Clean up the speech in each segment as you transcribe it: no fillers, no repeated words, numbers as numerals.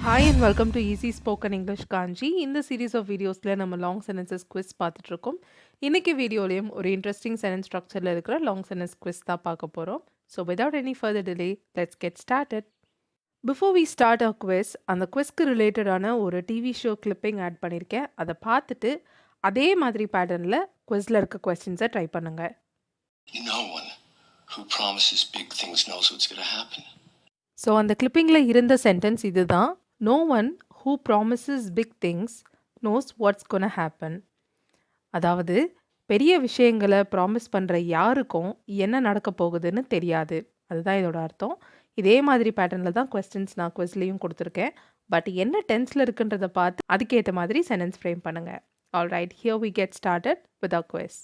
Hi and welcome to Easy Spoken English Kanji. இந்த series of வீடியோஸில் நம்ம long sentences quiz பார்த்துட்ருக்கோம். இன்றைக்கி வீடியோலையும் ஒரு இன்ட்ரெஸ்டிங் சென்டென்ஸ் ஸ்ட்ரக்சரில் இருக்கிற லாங் சென்டென்ஸ் குவிஸ் தான் பார்க்க போகிறோம். So without any further delay let's get started. Before we start our quiz, அந்த குவிஸ்க்கு ரிலேட்டடான ஒரு டிவி ஷோ கிளிப்பிங் ஆட் பண்ணியிருக்கேன். அதை பார்த்துட்டு அதே மாதிரி பேட்டர்னில் குவிஸில் இருக்க கொஸ்டின்ஸை ட்ரை பண்ணுங்கள். No one who promises big things knows what's going to happen. So அந்த கிளிப்பிங்கில் இருந்த சென்டென்ஸ் இதுதான். No one who promises big things knows what's gonna happen. அதாவது பெரிய விஷயங்களை ப்ராமிஸ் பண்ணுற யாருக்கும் என்ன நடக்க போகுதுன்னு தெரியாது. அதுதான் இதோட அர்த்தம். இதே மாதிரி பேட்டர்னில் தான் கொஸ்டின்ஸ் நான் குவிஸ்லேயும் கொடுத்துருக்கேன். பட் என்ன டென்ஸில் இருக்குன்றதை பார்த்து அதுக்கேற்ற மாதிரி சென்டென்ஸ் ஃப்ரேம் பண்ணுங்கள். Alright, here we get started with our quiz.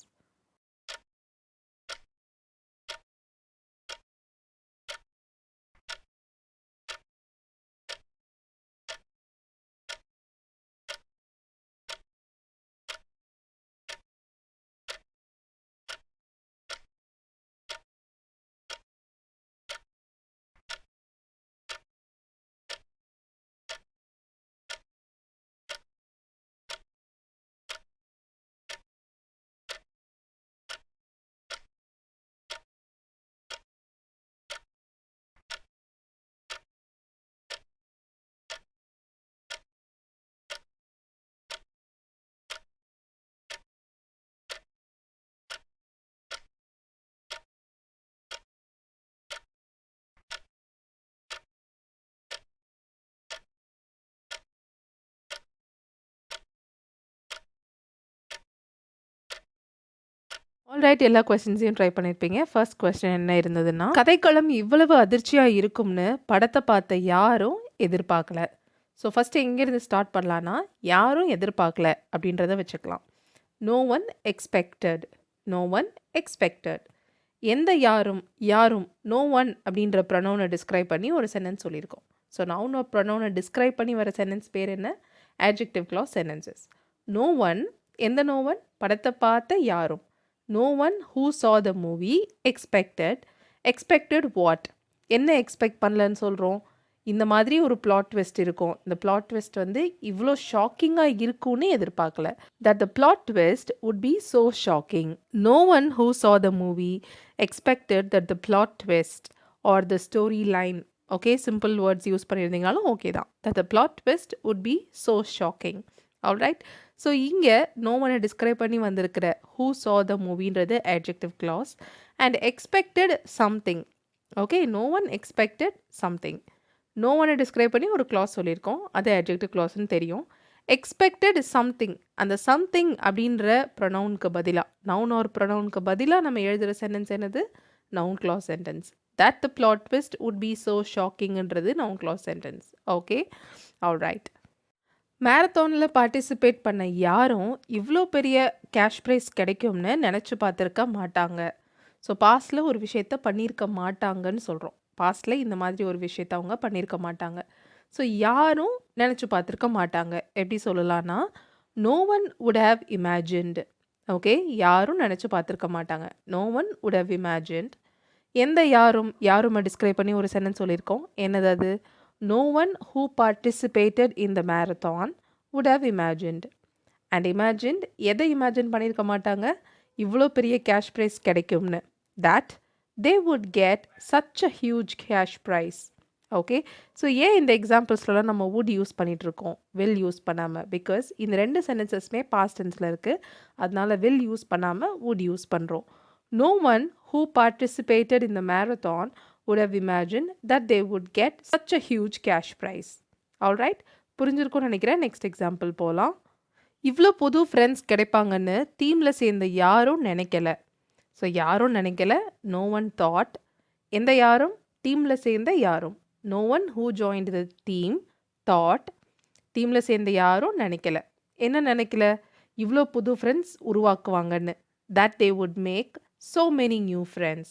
Alright, எல்லா கொஸ்டின்ஸையும் ட்ரை பண்ணியிருப்பீங்க. ஃபர்ஸ்ட் கொஸ்டின் என்ன இருந்ததுன்னா, கதைக்களம் இவ்வளவு அதிர்ச்சியாக இருக்கும்னு படத்தை பார்த்த யாரும் எதிர்பார்க்கல. ஸோ ஃபஸ்ட்டு எங்கேருந்து ஸ்டார்ட் பண்ணலான்னா, யாரும் எதிர்பார்க்கல அப்படின்றத வச்சுக்கலாம். No one expected, no one expected. எந்த யாரும், யாரும், நோ ஒன் அப்படின்ற ப்ரொனவுனை டிஸ்கிரைப் பண்ணி ஒரு சென்டென்ஸ் சொல்லியிருக்கோம். ஸோ நவுன் ஆஃப் ப்ரொனவுனை டிஸ்கிரைப் பண்ணி வர சென்டென்ஸ் பேர் என்ன? ஆட்ஜெக்டிவ் க்ளாஸ் சென்டென்சஸ். நோ ஒன், எந்த நோ ஒன்? படத்தை பார்த்த யாரும். No one who saw the movie expected what? என்ன எக்ஸ்பெக்ட் பண்ணலன்னு சொல்கிறோம்? இந்த மாதிரி ஒரு பிளாட் ட்விஸ்ட் இருக்கும். இந்த பிளாட் ட்விஸ்ட் வந்து இவ்வளோ ஷாக்கிங்காக இருக்கும்னு எதிர்பார்க்கல. That the plot twist would be so shocking. No one who saw the movie expected that the plot twist or the storyline, okay, simple words use பண்ணியிருந்தீங்கனாலும் ஓகே தான். That the plot twist would be so shocking. Alright, so இங்கே no ஒன்னை describe பண்ணி வந்திருக்கிற who saw the மூவின்றது adjective clause and expected something. Okay, no one expected something. No ஒன்னை describe பண்ணி ஒரு clause சொல்லியிருக்கோம், அது adjective clauseன்னு தெரியும். எக்ஸ்பெக்டட் சம்திங், அந்த சம்திங் அப்படின்ற ப்ரொனவுனுக்கு பதிலாக, நவுன் ஆர் ப்ரொனவுனுக்கு பதிலாக நம்ம எழுதுகிற சென்டென்ஸ் என்னது? Noun clause sentence. That the plot twist would be so shockingன்றது noun clause sentence. Okay, alright. மேரத்தானில் பார்ட்டிசிபேட் பண்ண யாரும் இவ்வளோ பெரிய கேஷ் ப்ரைஸ் கிடைக்கும்னு நினச்சி பார்த்துருக்க மாட்டாங்க. ஸோ பாஸ்டில் ஒரு விஷயத்த பண்ணியிருக்க மாட்டாங்கன்னு சொல்கிறோம். பாஸ்டில் இந்த மாதிரி ஒரு விஷயத்த அவங்க பண்ணியிருக்க மாட்டாங்க. ஸோ யாரும் நினச்சி பார்த்துருக்க மாட்டாங்க. எப்படி சொல்லலான்னா, no one would have imagined. Okay, யாரும் நினச்சி பார்த்துருக்க மாட்டாங்க. No one would have imagined. எந்த யாரும், யாருமை டிஸ்கிரைப் பண்ணி ஒரு சென்டென்ஸ் சொல்லியிருக்கோம். என்னது அது? No one who participated in the marathon would have imagined. And imagined, எதை இமேஜின் பண்ணியிருக்க மாட்டாங்க? இவ்வளோ பெரிய கேஷ் ப்ரைஸ் கிடைக்கும்னு. That they would get such a huge cash prize. Okay, so ஏன் இந்த எக்ஸாம்பிள்ஸ்லாம் நம்ம would யூஸ் பண்ணிகிட்ருக்கோம், will யூஸ் பண்ணாமல்? பிகாஸ் இந்த ரெண்டு சென்டென்சஸ்மே பாஸ்ட் டென்ஸில் இருக்குது. அதனால will யூஸ் பண்ணாமல் would யூஸ் பண்ணுறோம். No one who participated in the marathon would have imagined that they would get such a huge cash prize. Alright, புரிஞ்சிருக்கும்னு நினைக்கிறேன். நெக்ஸ்ட் எக்ஸாம்பிள் போகலாம். இவ்வளோ புது ஃப்ரெண்ட்ஸ் கிடைப்பாங்கன்னு டீமில் சேர்ந்த யாரும் நினைக்கல. ஸோ யாரும் நினைக்கல, நோ ஒன் தாட். எந்த யாரும்? டீமில் சேர்ந்த யாரும். No one who joined the team thought. டீமில் சேர்ந்த யாரும் நினைக்கல. என்ன நினைக்கல? இவ்வளோ புது ஃப்ரெண்ட்ஸ் உருவாக்குவாங்கன்னு. that they would make so many new friends.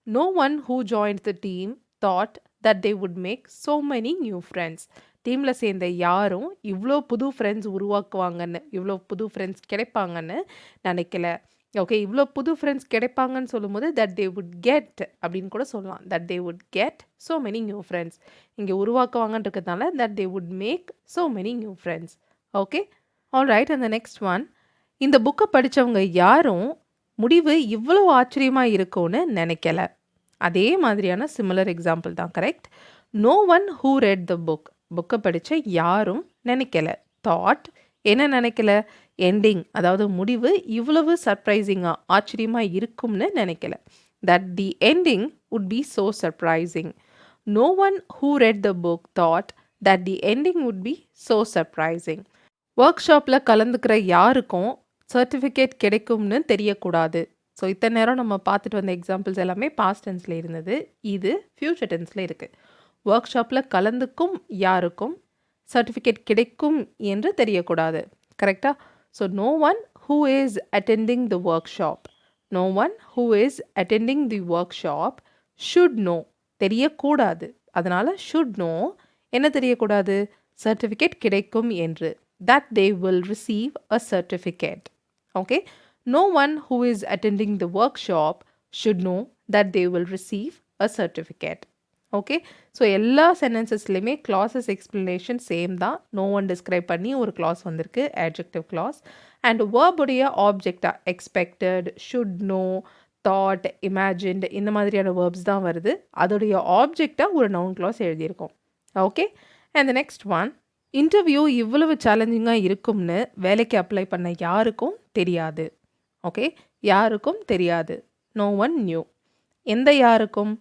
No one who joined the team thought that they would make so many new friends. டீமில் சேர்ந்த யாரும் இவ்வளோ புது ஃப்ரெண்ட்ஸ் உருவாக்குவாங்கன்னு, இவ்வளோ புது ஃப்ரெண்ட்ஸ் கிடைப்பாங்கன்னு நினைக்கல. ஓகே. இவ்ளோ புது ஃப்ரெண்ட்ஸ் கிடைப்பாங்கன்னு சொல்லும்போது, தட் தே வுட் கெட் அப்படின்னு கூட சொல்லலாம். That they would get so many new friends. இங்க உருவாக்குவாங்கன்றதுனால, that they would make so many new friends. Okay. Alright. And the next one. இந்த புக்க படிச்சவங்க யாரும் முடிவு இவ்வளோ ஆச்சரியமா இருக்கும்னு நினைக்கல. அதே மாதிரியான சிமிலர் எக்ஸாம்பிள் தான் correct. No one who read the book. புக்கை படிச்ச யாரும் நினைக்கல. தாட் என்ன நினைக்கல? எண்டிங் அதாவது முடிவு இவ்வளவு சர்ப்ரைசிங்கா ஆச்சரியமா இருக்கும்னு நினைக்கல. That the ending would be so surprising. No one who read the book thought that the ending would be so surprising. Work ஷாப்பில் கலந்துக்கிற யாருக்கும் சர்டிஃபிகேட் கிடைக்கும்னு தெரியக்கூடாது. ஸோ இத்தனை நேரம் நம்ம பார்த்துட்டு வந்த எக்ஸாம்பிள்ஸ் எல்லாமே பாஸ்ட் டென்ஸில் இருந்தது. இது ஃப்யூச்சர் டென்ஸில் இருக்குது. ஒர்க் ஷாப்பில் கலந்துக்கும் யாருக்கும் சர்டிஃபிகேட் கிடைக்கும் என்று தெரியக்கூடாது. கரெக்டாக? So no one who is attending the workshop. No one who is attending the workshop should know. தெரியக்கூடாது. அதனால் ஷுட் நோ என்ன தெரியக்கூடாது? சர்டிஃபிகேட் கிடைக்கும் என்று. That they will receive a certificate. Okay? No one who is attending the workshop should know that they will receive a certificate. Okay? So எல்லா சென்டென்சஸ்லையுமே clauses explanation same தான். no one describe பண்ணி ஒரு clause வந்திருக்கு, adjective clause. and verb உடைய object expected, should know, thought, imagined இந்த மாதிரியான verbs தான் வருது. அதோடைய object ஒரு noun clause எழுதியிருக்கோம். Okay? and the next one. Interview இவ்வளவு சேலஞ்சிங்காக இருக்கும்னு வேலைக்கு அப்ளை பண்ண யாருக்கும் தெரியாது. ஓகே. யாருக்கும் தெரியாது. No one knew. எந்த யாருக்கும்?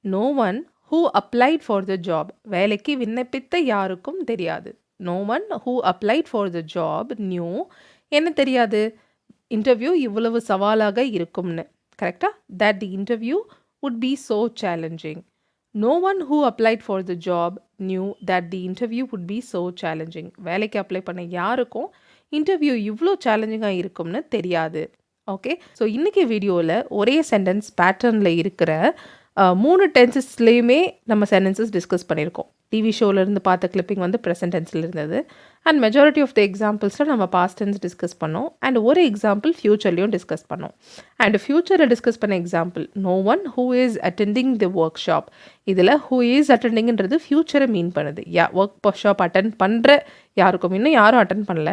No one who applied for the job. வேலைக்கு விண்ணப்பித்த யாருக்கும் தெரியாது. No one who applied for the job knew. என்ன தெரியாது? இன்டர்வியூ இவ்வளவு சவாலாக இருக்கும்னு. கரெக்டாக? That the interview would be so challenging. No one who applied for the job knew that the interview would be so challenging. வேலைக்கு apply பண்ண யாருக்கும் interview இவ்வளோ சேலஞ்சிங்காக இருக்கும்னு தெரியாது. ஓகே. ஸோ இன்றைக்கி வீடியோவில் ஒரே சென்டென்ஸ் பேட்டர்னில் இருக்கிற 3 டென்சஸ்லேயுமே நம்ம சென்டென்சஸ் டிஸ்கஸ் பண்ணியிருக்கோம். டிவி ஷோவிலேருந்து பார்த்த கிளிப்பிங் வந்து ப்ரெசன்ட் டென்ஸில் இருந்தது. அண்ட் மெஜாரிட்டி ஆஃப் த எக்ஸாம்பிள்ஸில் நம்ம பாஸ்ட் டென்ஸ் டிஸ்கஸ் பண்ணோம். அண்ட் ஒரு எக்ஸாம்பிள் ஃப்யூச்சர்லேயும் டிஸ்கஸ் பண்ணோம். அண்ட் ஃப்யூச்சரில் டிஸ்கஸ் பண்ண example no one who is attending the workshop. இதில் ஹூ இஸ் அட்டெண்டிங்கிறது ஃப்யூச்சரை மீன் பண்ணுது. ஒர்க் ஷாப் அட்டன் பண்ணுற யாருக்கும். இன்னும் யாரும் அட்டன் பண்ணல,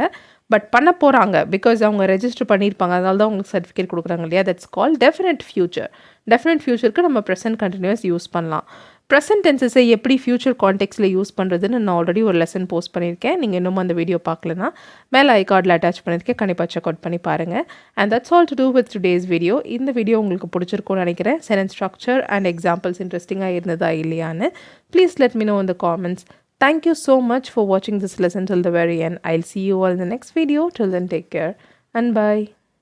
பட் பண்ண போகிறாங்க. பிகாஸ் அவங்க ரெஜிஸ்டர் பண்ணியிருப்பாங்க, அதனால தான் அவங்களுக்கு சர்டிஃபிகேட் கொடுக்குறாங்க இல்லையா. That's call definite future. Definite ஃப்யூச்சருக்கு நம்ம ப்ரெசன்ட் கண்டினியூஸ் யூஸ் பண்ணலாம். ப்ரெசன்ட் டென்சஸை எப்படி ஃப்யூச்சர் கான்டெக்ட்ஸில் யூஸ் பண்ணுறதுன்னு நான் ஆல்ரெடி ஒரு லெசன் போஸ்ட் பண்ணியிருக்கேன். நீங்கள் இன்னும் அந்த வீடியோ பார்க்கலன்னா மேலே ஐகார்டில் அட்டாச் பண்ணியிருக்கேன், கண்டிப்பாக செக் அவுட் பண்ணி பாருங்கள். And that's all to do with today's video. இந்த வீடியோ உங்களுக்கு பிடிச்சிருக்கும்னு நினைக்கிறேன். சென்டென்ஸ் ஸ்ட்ரக்சர் அண்ட் எக்ஸாம்பிள்ஸ் இன்ட்ரெஸ்டிங்காக இருந்ததா இல்லையான்னு please let me know in the comments. Thank you so much for watching this lesson till the very end. I'll see you all in the next video. Till then, take care and bye.